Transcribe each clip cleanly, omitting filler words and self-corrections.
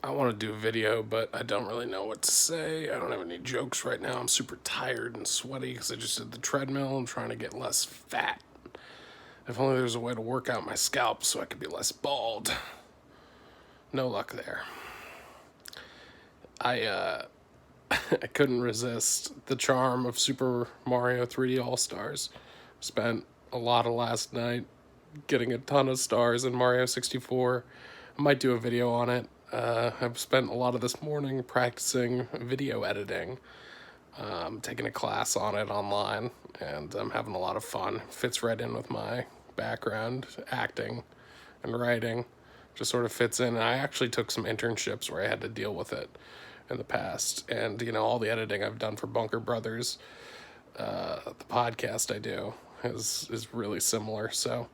I want to do a video, but I don't really know what to say. I don't have any jokes right now. I'm super tired and sweaty because I just did the treadmill. I'm trying to get less fat. If only there was a way to work out my scalp so I could be less bald. No luck there. I I couldn't resist the charm of Super Mario 3D All-Stars. Spent a lot of last night getting a ton of stars in Mario 64. I might do a video on it. I've spent a lot of this morning practicing video editing. Taking a class on it online, and I'm having a lot of fun. Fits right in with my background, acting and writing. Just sort of fits in. And I actually took some internships where I had to deal with it in the past. And, all the editing I've done for Bunker Brothers, the podcast I do, is really similar. So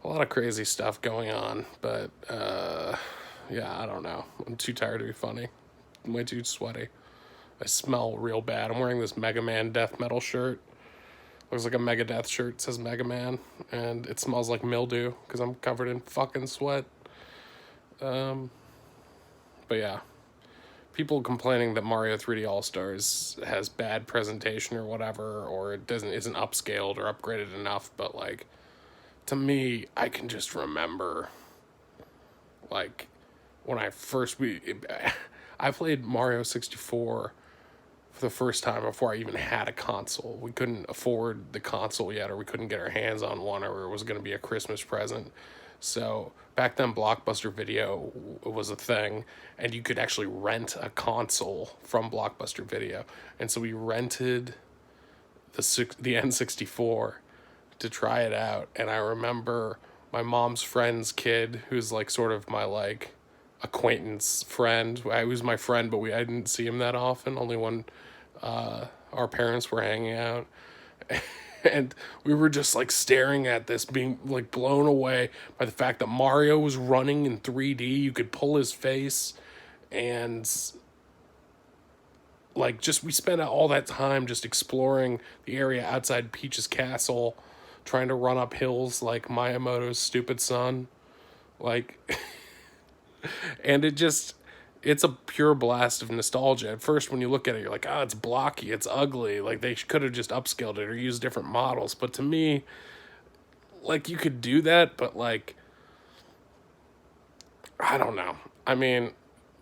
a lot of crazy stuff going on. But, yeah, I don't know. I'm too tired to be funny. I'm way too sweaty. I smell real bad. I'm wearing this Mega Man death metal shirt. Looks like a Megadeth shirt. It says Mega Man. And it smells like mildew because I'm covered in fucking sweat. But yeah. People complaining that Mario 3D All-Stars has bad presentation or whatever, or it isn't upscaled or upgraded enough, but like, to me, I can just remember, like, when I played Mario 64 for the first time before I even had a console. We couldn't afford the console yet, or we couldn't get our hands on one, or it was going to be a Christmas present. So back then, Blockbuster Video was a thing, and you could actually rent a console from Blockbuster Video. And so we rented the N64 to try it out. And I remember my mom's friend's kid, who's like sort of my like acquaintance friend. I was my friend, but I didn't see him that often. Only when our parents were hanging out. And we were just like staring at this, being like blown away by the fact that Mario was running in 3D. You could pull his face, and like just we spent all that time just exploring the area outside Peach's castle, trying to run up hills like Miyamoto's stupid son. Like and it's a pure blast of nostalgia. At first, when you look at it, you're like, oh, it's blocky, it's ugly. Like, they could have just upscaled it or used different models. But to me, like, you could do that, but, like, I don't know. I mean,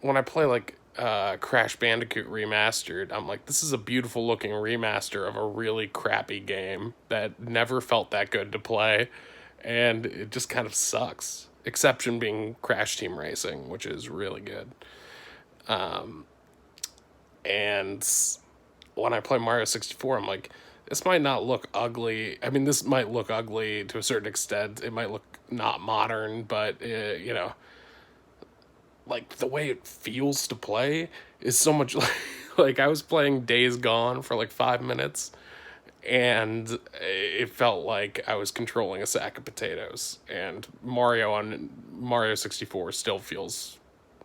when I play, like, Crash Bandicoot Remastered, I'm like, this is a beautiful looking remaster of a really crappy game that never felt that good to play. And it just kind of sucks. Exception being Crash Team Racing, which is really good. And when I play Mario 64, I'm like, this might not look ugly. I mean, this might look ugly to a certain extent. It might look not modern, but, like, the way it feels to play is so much like I was playing Days Gone for like 5 minutes, and it felt like I was controlling a sack of potatoes. And Mario on Mario 64 still feels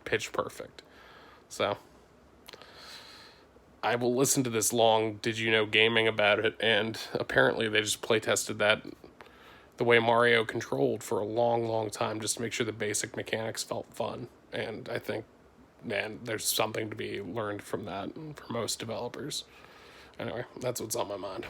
pitch perfect. So I will listen to this long Did You Know Gaming about it, and apparently they just play tested that the way Mario controlled for a long, long time just to make sure the basic mechanics felt fun. And I think, man, there's something to be learned from that for most developers. Anyway, that's what's on my mind.